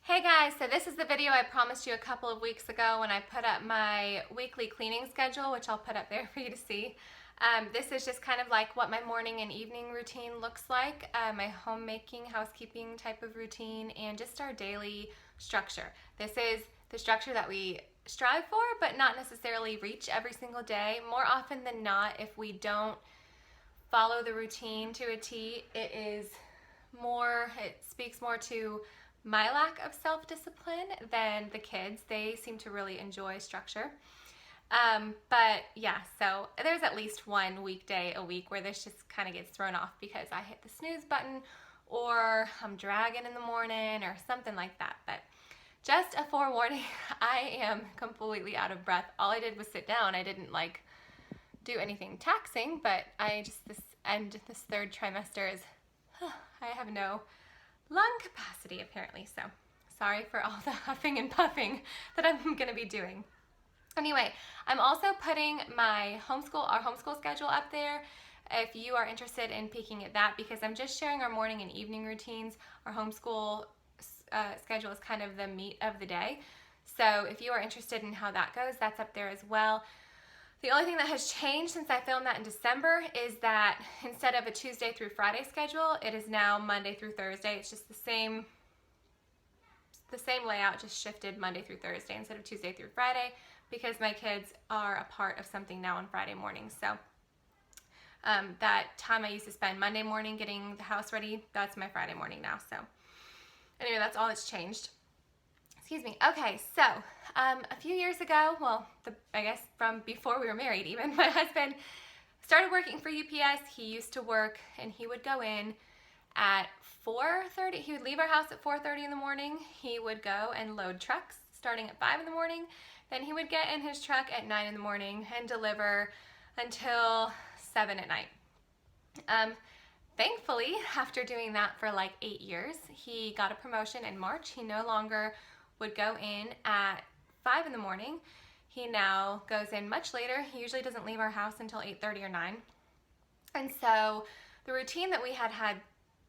Hey guys, so this is the video I promised you a couple of weeks ago when I put up my weekly cleaning schedule, which I'll put up there for you to see. This is just kind of like what my morning and evening routine looks like, my homemaking, housekeeping type of routine, and just our daily structure. This is the structure that we strive for, but not necessarily reach every single day. More often than not, if we don't follow the routine to a T, it speaks more to my lack of self-discipline than the kids. They seem to really enjoy structure. But yeah, so there's at least one weekday a week where this just kind of gets thrown off because I hit the snooze button or I'm dragging in the morning or something like that. But just a forewarning, I am completely out of breath. All I did was sit down. I didn't do anything taxing, but this third trimester is, I have no lung capacity apparently, so sorry for all the huffing and puffing that I'm gonna be doing. Anyway, I'm also putting our homeschool schedule up there if you are interested in peeking at that, because I'm just sharing our morning and evening routines. Our homeschool schedule is kind of the meat of the day, so if you are interested in how that goes, that's up there as well. The only thing that has changed since I filmed that in December is that instead of a Tuesday through Friday schedule, it is now Monday through Thursday. It's just the same layout, just shifted Monday through Thursday instead of Tuesday through Friday, because my kids are a part of something now on Friday mornings. So that time I used to spend Monday morning getting the house ready, that's my Friday morning now. So anyway, that's all that's changed. Excuse me. Okay, so a few years ago, I guess from before we were married even, my husband started working for UPS. He used to work and he would go in at 4:30. He would leave our house at 4:30 in the morning. He would go and load trucks starting at 5 in the morning. Then he would get in his truck at 9 in the morning and deliver until 7 at night. Thankfully, after doing that for like 8 years, he got a promotion in March. He no longer would go in at 5 in the morning. He now goes in much later. He usually doesn't leave our house until 8:30 or 9. And so the routine that we had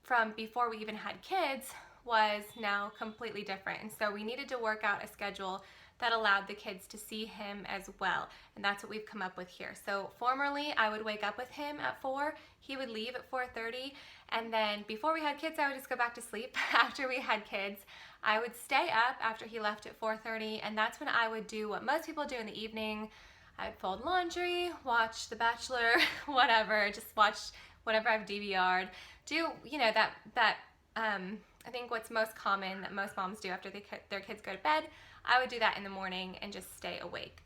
from before we even had kids was now completely different. And so we needed to work out a schedule that allowed the kids to see him as well. And that's what we've come up with here. So formerly, I would wake up with him at 4. He would leave at 4:30. And then before we had kids, I would just go back to sleep. After we had kids, I would stay up after he left at 4:30. And that's when I would do what most people do in the evening. I'd fold laundry, watch The Bachelor, whatever, just watch whatever I've DVR'd. Do, I think what's most common that most moms do after their kids go to bed, I would do that in the morning and just stay awake.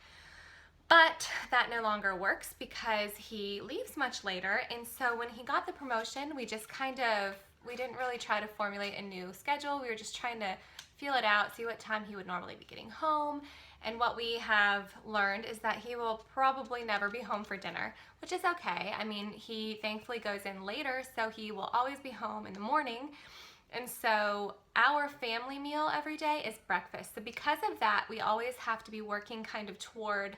But that no longer works because he leaves much later. And so when he got the promotion, we didn't really try to formulate a new schedule. We were just trying to feel it out, see what time he would normally be getting home. And what we have learned is that he will probably never be home for dinner, which is okay. I mean, he thankfully goes in later, so he will always be home in the morning. And so our family meal every day is breakfast. So because of that, we always have to be working kind of toward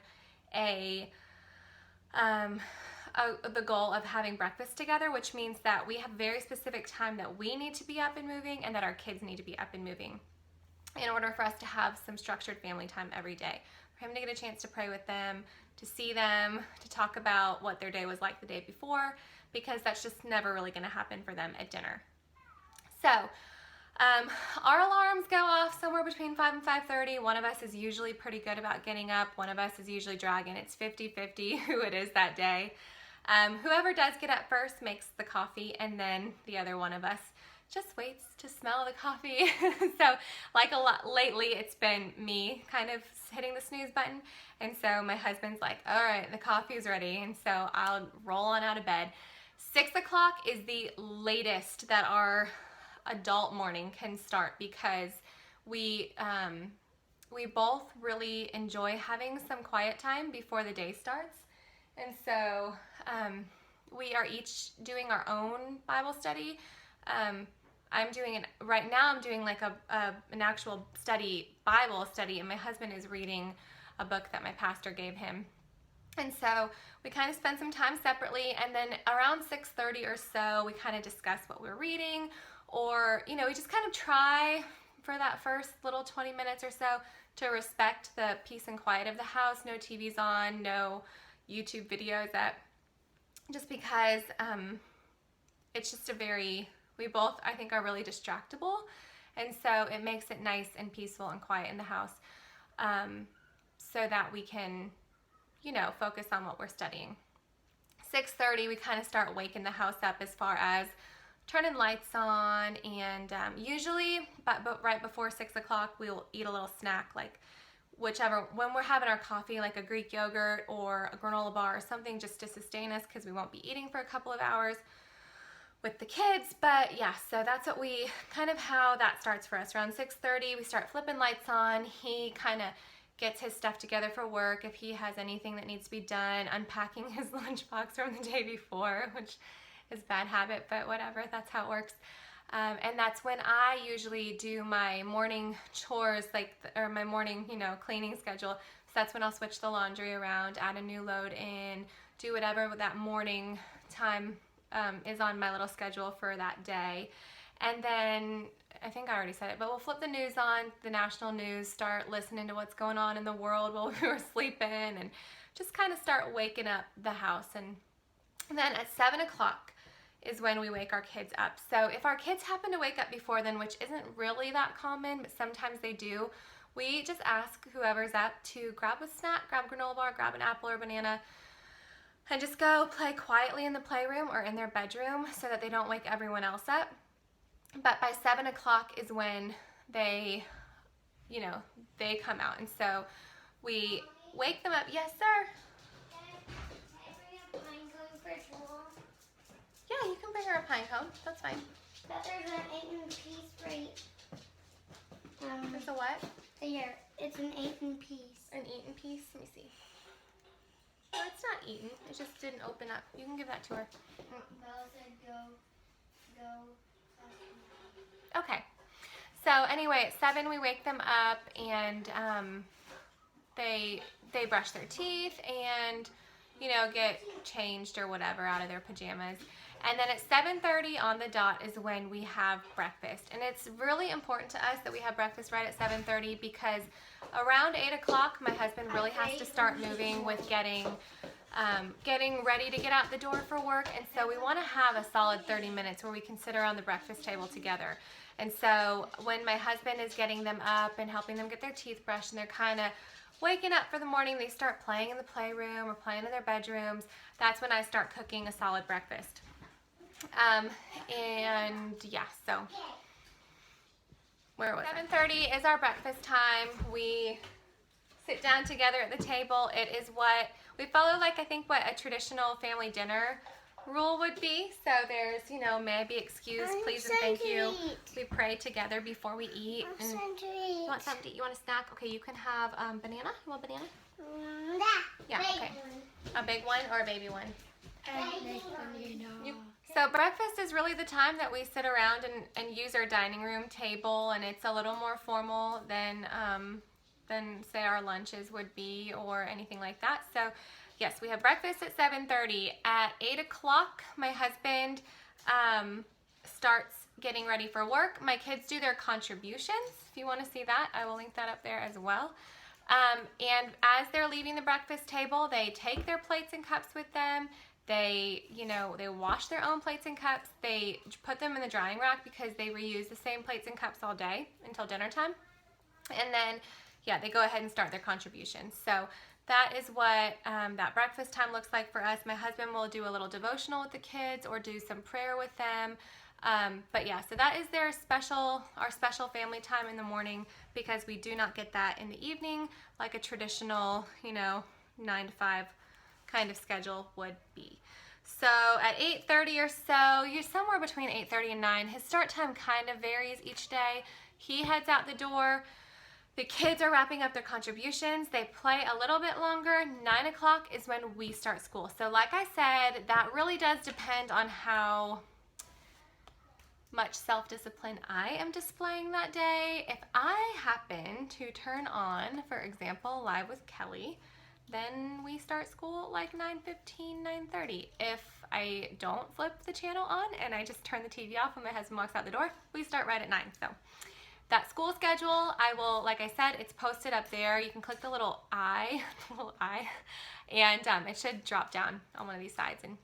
the goal of having breakfast together, which means that we have very specific time that we need to be up and moving and that our kids need to be up and moving in order for us to have some structured family time every day. For him to get a chance to pray with them, to see them, to talk about what their day was like the day before, because that's just never really gonna happen for them at dinner. So our alarms go off somewhere between 5 and 5:30. One of us is usually pretty good about getting up. One of us is usually dragging. It's 50-50 who it is that day. Whoever does get up first makes the coffee, and then the other one of us just waits to smell the coffee. So like a lot lately, it's been me kind of hitting the snooze button. And so my husband's like, all right, the coffee's ready. And so I'll roll on out of bed. 6 o'clock is the latest that our adult morning can start, because we both really enjoy having some quiet time before the day starts. And so we are each doing our own Bible study. Right now I'm doing like an actual Bible study, and my husband is reading a book that my pastor gave him. And so we kind of spend some time separately, and then around 6:30 or so, we kind of discuss what we're reading, or, we just kind of try for that first little 20 minutes or so to respect the peace and quiet of the house. No TVs on, no YouTube videos up, just because it's just we both, I think, are really distractible, and so it makes it nice and peaceful and quiet in the house, so that we can, focus on what we're studying. 6:30, we kind of start waking the house up as far as turning lights on, and usually, but right before 6 o'clock, we'll eat a little snack, like when we're having our coffee, like a Greek yogurt or a granola bar or something, just to sustain us, because we won't be eating for a couple of hours with the kids. But yeah, so that's how that starts for us. Around 6:30, we start flipping lights on. He kind of gets his stuff together for work, if he has anything that needs to be done, unpacking his lunchbox from the day before, which is a bad habit, but whatever, that's how it works. And that's when I usually do my morning chores, or my morning, cleaning schedule. So that's when I'll switch the laundry around, add a new load in, do whatever that morning time is on my little schedule for that day. And then, I think I already said it, but we'll flip the news on, the national news, start listening to what's going on in the world while we were sleeping, and just kind of start waking up the house. And then at 7 o'clock is when we wake our kids up. So if our kids happen to wake up before then, which isn't really that common, but sometimes they do, we just ask whoever's up to grab a snack, grab a granola bar, grab an apple or banana, and just go play quietly in the playroom or in their bedroom so that they don't wake everyone else up. But by 7 o'clock is when they come out. And so we wake them up. Yes, sir? Yeah, you can bring her a pine cone. That's fine. But there's an 8 piece right. There's a what? Here. It's an 8 piece. An eaten piece? Let me see. No, it's not eaten. It just didn't open up. You can give that to her. Bella said go. Okay. So anyway, at 7 we wake them up, and they brush their teeth and get changed or whatever out of their pajamas. And then at 7:30 on the dot is when we have breakfast. And it's really important to us that we have breakfast right at 7:30, because around 8 o'clock my husband really has to start moving with getting ready to get out the door for work. And so we want to have a solid 30 minutes where we can sit around the breakfast table together. And so when my husband is getting them up and helping them get their teeth brushed, and they're kind of waking up for the morning, they start playing in the playroom or playing in their bedrooms, that's when I start cooking a solid breakfast. And yeah, so where was 7:30 is our breakfast time. We sit down together at the table. It is what we follow, I think what a traditional family dinner rule would be. So there's, may I be excused, please and thank you. We pray together before we eat. And you want something to eat? You want a snack? Okay, you can have banana. You want banana? Yeah, okay. A big one or a baby one? So breakfast is really the time that we sit around and use our dining room table, and it's a little more formal than say our lunches would be or anything like that. So yes, we have breakfast at 7:30. At 8 o'clock, my husband starts getting ready for work. My kids do their contributions. If you want to see that, I will link that up there as well. And as they're leaving the breakfast table, they take their plates and cups with them. They wash their own plates and cups. They put them in the drying rack because they reuse the same plates and cups all day until dinner time. And then, yeah, they go ahead and start their contributions. So that is what that breakfast time looks like for us. My husband will do a little devotional with the kids or do some prayer with them. But yeah, so that is our special family time in the morning, because we do not get that in the evening like a traditional, 9 to 5 kind of schedule would be. So at 8:30 or so, you're somewhere between 8:30 and 9. His start time kind of varies each day. He heads out the door. The kids are wrapping up their contributions. They play a little bit longer. 9 o'clock is when we start school. So like I said, that really does depend on how much self-discipline I am displaying that day. If I happen to turn on, for example, Live with Kelly, then we start school at like 9:15, 9:30. If I don't flip the channel on and I just turn the TV off when my husband walks out the door, we start right at 9. So that school schedule, I will, like I said, it's posted up there. You can click the little eye, and it should drop down on one of these sides, and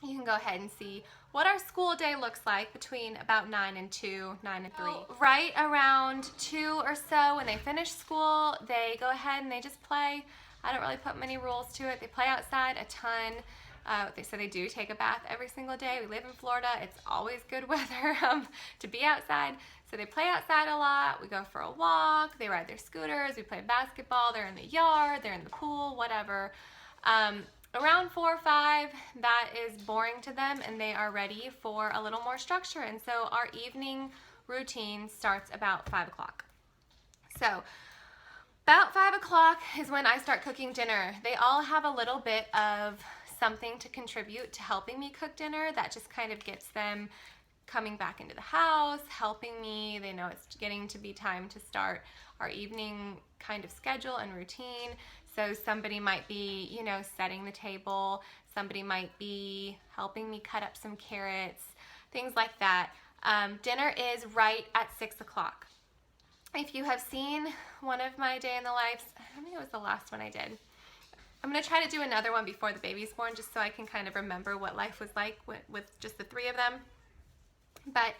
you can go ahead and see what our school day looks like between about 9 and 2, 9 and 3. Right around 2 or so, when they finish school, they go ahead and they just play. I don't really put many rules to it. They play outside a ton. So they do take a bath every single day. We live in Florida. It's always good weather to be outside. So they play outside a lot. We go for a walk. They ride their scooters. We play basketball. They're in the yard. They're in the pool, whatever. Around 4 or 5, that is boring to them, and they are ready for a little more structure. And so our evening routine starts about 5 o'clock. So about 5 o'clock is when I start cooking dinner. They all have a little bit of something to contribute to helping me cook dinner. That just kind of gets them coming back into the house, helping me. They know it's getting to be time to start our evening kind of schedule and routine. So somebody might be, you know, setting the table. Somebody might be helping me cut up some carrots, things like that. Dinner is right at 6 o'clock. If you have seen one of my day in the lives, I think it was the last one I did. I'm going to try to do another one before the baby's born, just so I can kind of remember what life was like with just the 3 of them. But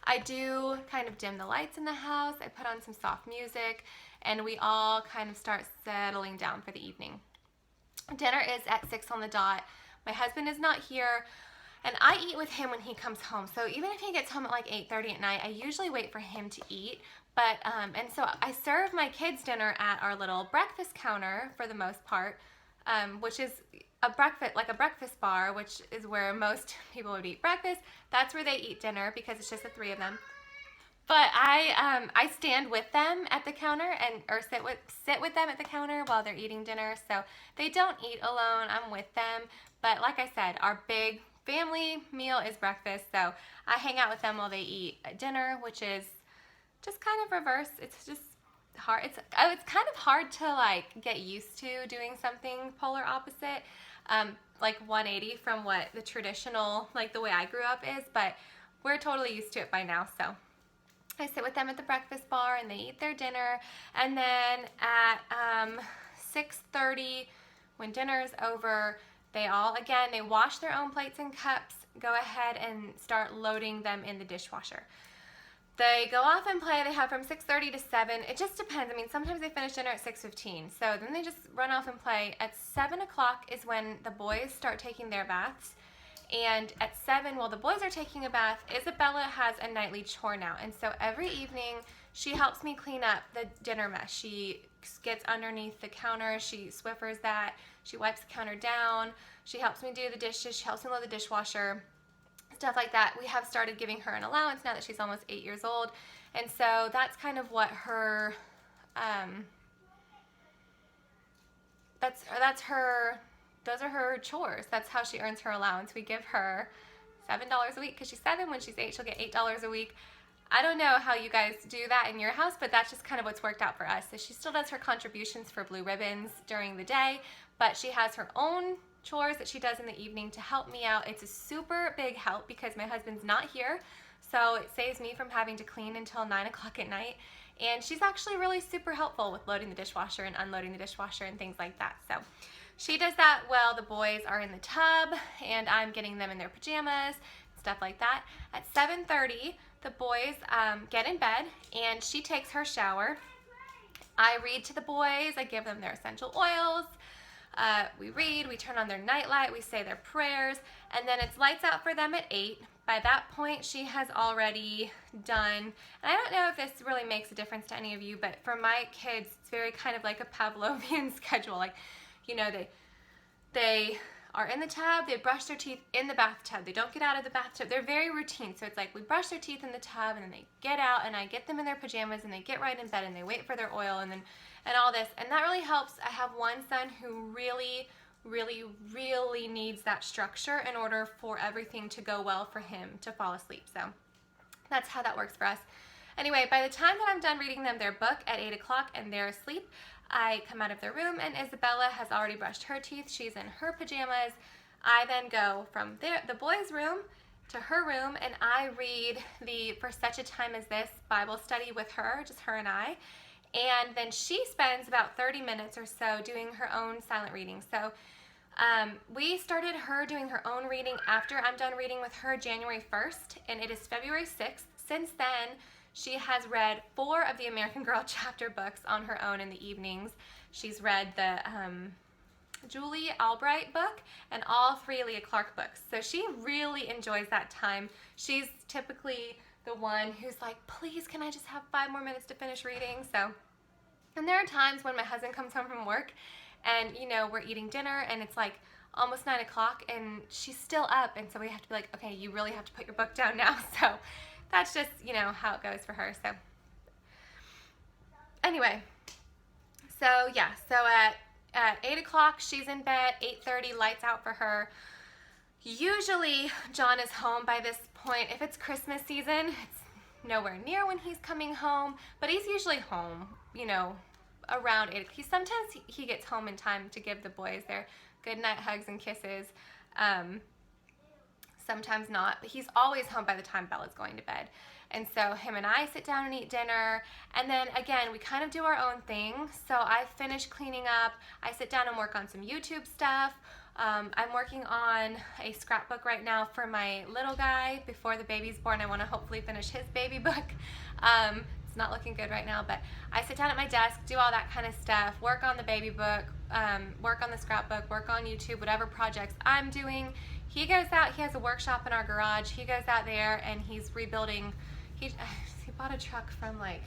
I do kind of dim the lights in the house. I put on some soft music, and we all kind of start settling down for the evening. Dinner is at 6 on the dot. My husband is not here, and I eat with him when he comes home. So even if he gets home at like 8:30 at night, I usually wait for him to eat. But and so I serve my kids dinner at our little breakfast counter for the most part, which is a breakfast bar, which is where most people would eat breakfast. That's where they eat dinner because it's just the 3 of them. But I stand with them at the counter or sit with them at the counter while they're eating dinner. So they don't eat alone. I'm with them. But like I said, our big family meal is breakfast. So I hang out with them while they eat dinner, which is just kind of reverse. It's just hard. It's kind of hard to like get used to doing something polar opposite, like 180 from what the traditional, like the way I grew up is, but we're totally used to it by now. So I sit with them at the breakfast bar and they eat their dinner, and then at 6:30 when dinner is over, they wash their own plates and cups, go ahead and start loading them in the dishwasher. They go off and play. They have from 6:30 to 7. It just depends. I mean, sometimes they finish dinner at 6:15. So then they just run off and play. At 7 o'clock is when the boys start taking their baths. And at 7, while the boys are taking a bath, Isabella has a nightly chore now. And so every evening, she helps me clean up the dinner mess. She gets underneath the counter. She Swiffers that. She wipes the counter down. She helps me do the dishes. She helps me load the dishwasher. Stuff like that. We have started giving her an allowance now that she's almost 8 years old, and so that's kind of what her those are her chores. That's how she earns her allowance. We give her $7 a week because she's 7. When she's 8, she'll get $8 a week. I don't know how you guys do that in your house, but that's just kind of what's worked out for us. So she still does her contributions for Blue Ribbons during the day, but she has her own chores that she does in the evening to help me out. It's a super big help because my husband's not here, so it saves me from having to clean until 9 o'clock at night. And she's actually really super helpful with loading the dishwasher and unloading the dishwasher and things like that. So she does that while the boys are in the tub and I'm getting them in their pajamas, stuff like that. At 7:30, the boys get in bed and she takes her shower. I read to the boys. I give them their essential oils. We read, we turn on their nightlight, we say their prayers, and then it's lights out for them at 8. By that point, she has already done, and I don't know if this really makes a difference to any of you, but for my kids, it's very kind of like a Pavlovian schedule. Like, you know, they are in the tub, they brush their teeth in the bathtub, they don't get out of the bathtub. They're very routine, so it's like we brush their teeth in the tub, and then they get out, and I get them in their pajamas, and they get right in bed, and they wait for their oil, and all this, and that really helps. I have one son who really needs that structure in order for everything to go well for him to fall asleep. So that's how that works for us. Anyway, by the time that I'm done reading them their book at 8 o'clock and they're asleep, I come out of their room and Isabella has already brushed her teeth. She's in her pajamas. I then go from the boys' room to her room, and I read the For Such a Time as This Bible study with her, just her and I. And then she spends about 30 minutes or so doing her own silent reading. So we started her doing her own reading after I'm done reading with her January 1st, and it is February 6th. Since then, she has read 4 of the American Girl chapter books on her own in the evenings. She's read the Julie Albright book and all 3 Leah Clark books. So she really enjoys that time. She's typically the one who's like, please, can I just have 5 more minutes to finish reading? So, and there are times when my husband comes home from work and, you know, we're eating dinner and it's like almost 9 o'clock and she's still up. And so we have to be like, okay, you really have to put your book down now. So that's just, you know, how it goes for her. So anyway, so yeah, so at 8 o'clock, she's in bed, 8:30, lights out for her. Usually, John is home by this point. If it's Christmas season, it's nowhere near when he's coming home, but he's usually home, you know, around 8. Sometimes he gets home in time to give the boys their goodnight hugs and kisses. Sometimes not, but he's always home by the time Bella's going to bed. And so him and I sit down and eat dinner, and then again, we kind of do our own thing. So I finish cleaning up, I sit down and work on some YouTube stuff. I'm working on a scrapbook right now for my little guy. Before the baby's born, I want to hopefully finish his baby book. It's not looking good right now, but I sit down at my desk, do all that kind of stuff, work on the baby book, work on the scrapbook, work on YouTube, whatever projects I'm doing. He goes out, he has a workshop in our garage. He goes out there and he's rebuilding. He bought a truck from like,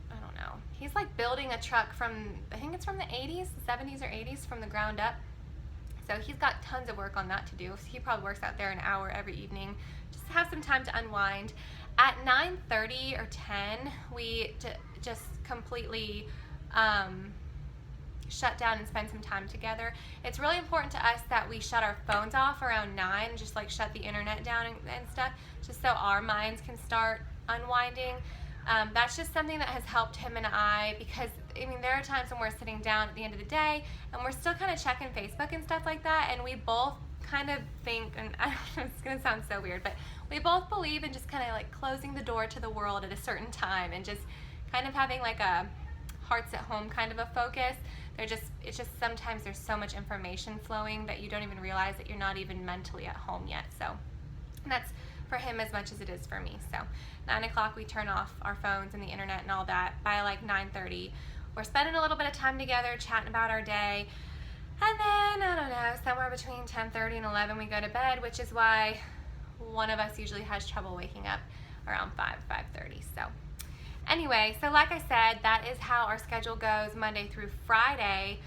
I don't know. He's like building a truck from, I think it's from the 80s, 70s or 80s, from the ground up. So he's got tons of work on that to do. So he probably works out there an hour every evening just to have some time to unwind. At 9:30 or 10, we just completely shut down and spend some time together. It's really important to us that we shut our phones off around 9, just like shut the internet down and stuff, just so our minds can start unwinding. That's just something that has helped him and I, because I mean there are times when we're sitting down at the end of the day and we're still kind of checking Facebook and stuff like that, and we both kind of think, and I don't know, it's gonna sound so weird, but we both believe in just kind of like closing the door to the world at a certain time and just kind of having like a hearts at home kind of a focus. It's just sometimes there's so much information flowing that you don't even realize that you're not even mentally at home yet. So that's for him as much as it is for me. So 9 o'clock we turn off our phones and the internet and all that. By like 9:30 we're spending a little bit of time together chatting about our day, and then I don't know, somewhere between 10:30 and 11 we go to bed, which is why one of us usually has trouble waking up around 5:30. So anyway, so like I said, that is how our schedule goes Monday through Friday.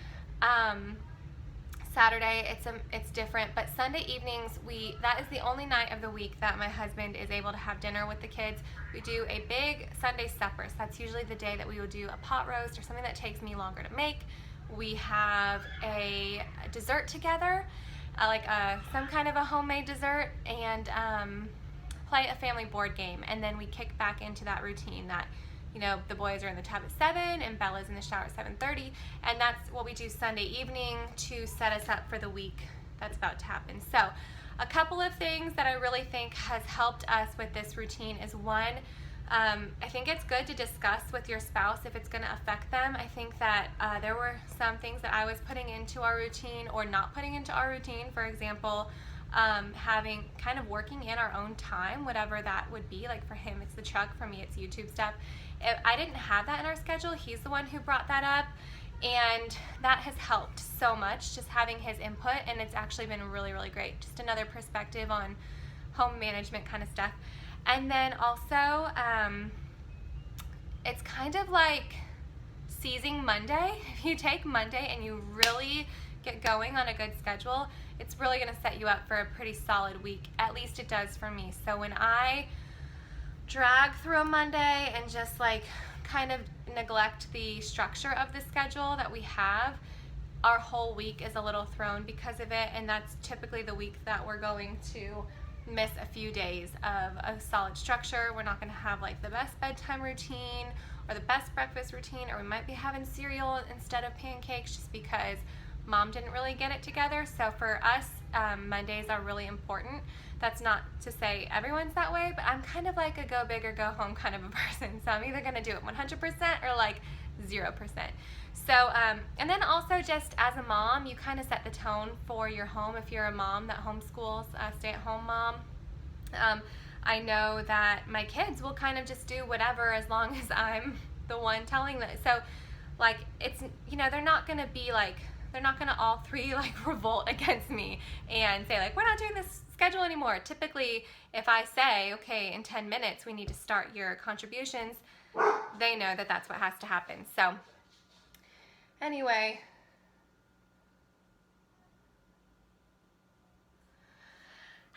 Saturday it's different, but Sunday evenings that is the only night of the week that my husband is able to have dinner with the kids. We do a big Sunday supper. So that's usually the day that we will do a pot roast or something that takes me longer to make. We have a dessert together, like some kind of a homemade dessert, and play a family board game, and then we kick back into that routine that, you know, the boys are in the tub at 7 and Bella's in the shower at 7:30, and that's what we do Sunday evening to set us up for the week that's about to happen. So a couple of things that I really think has helped us with this routine is, one, I think it's good to discuss with your spouse if it's going to affect them. I think that there were some things that I was putting into our routine or not putting into our routine. For example, having kind of working in our own time, whatever that would be. Like for him it's the truck, for me it's YouTube stuff. I didn't have that in our schedule. He's the one who brought that up, and that has helped so much, just having his input, and it's actually been really, really great. Just another perspective on home management kind of stuff. And then also, it's kind of like seizing Monday. If you take Monday and you really get going on a good schedule, it's really going to set you up for a pretty solid week. At least it does for me. So when I drag through a Monday and just like kind of neglect the structure of the schedule that we have, our whole week is a little thrown because of it, and that's typically the week that we're going to miss a few days of a solid structure. We're not going to have like the best bedtime routine or the best breakfast routine, or we might be having cereal instead of pancakes just because mom didn't really get it together. So for us, Mondays are really important. That's not to say everyone's that way, but I'm kind of like a go big or go home kind of a person. So I'm either going to do it 100% or like 0%. So, and then also just as a mom, you kind of set the tone for your home if you're a mom that homeschools, a stay-at-home mom. I know that my kids will kind of just do whatever as long as I'm the one telling them. So, like, it's, you know, they're not going to be like, they're not going to all three like revolt against me and say like, we're not doing this schedule anymore. Typically, if I say, okay, in 10 minutes we need to start your contributions, they know that that's what has to happen. So anyway,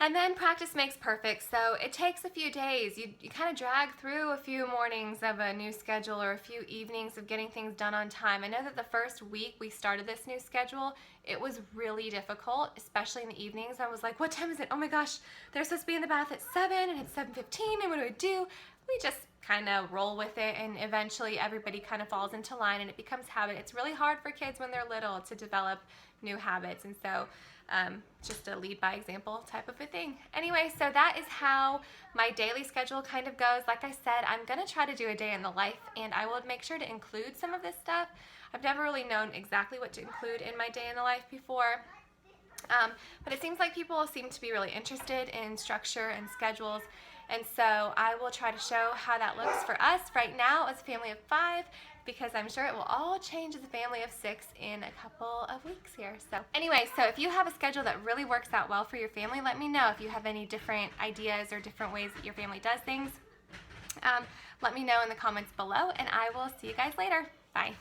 and then practice makes perfect. So it takes a few days. You kind of drag through a few mornings of a new schedule or a few evenings of getting things done on time. I know that the first week we started this new schedule, it was really difficult, especially in the evenings. I was like, what time is it? Oh my gosh, they're supposed to be in the bath at 7 and it's 7:15 and what do I do? We just kind of roll with it, and eventually everybody kind of falls into line and it becomes habit. It's really hard for kids when they're little to develop new habits, and so just a lead by example type of a thing. Anyway, so that is how my daily schedule kind of goes. Like I said, I'm going to try to do a day in the life, and I will make sure to include some of this stuff. I've never really known exactly what to include in my day in the life before, but it seems like people seem to be really interested in structure and schedules, and so I will try to show how that looks for us right now as a family of 5, because I'm sure it will all change as a family of 6 in a couple of weeks here. So anyway, so if you have a schedule that really works out well for your family, let me know. If you have any different ideas or different ways that your family does things, let me know in the comments below, and I will see you guys later. Bye.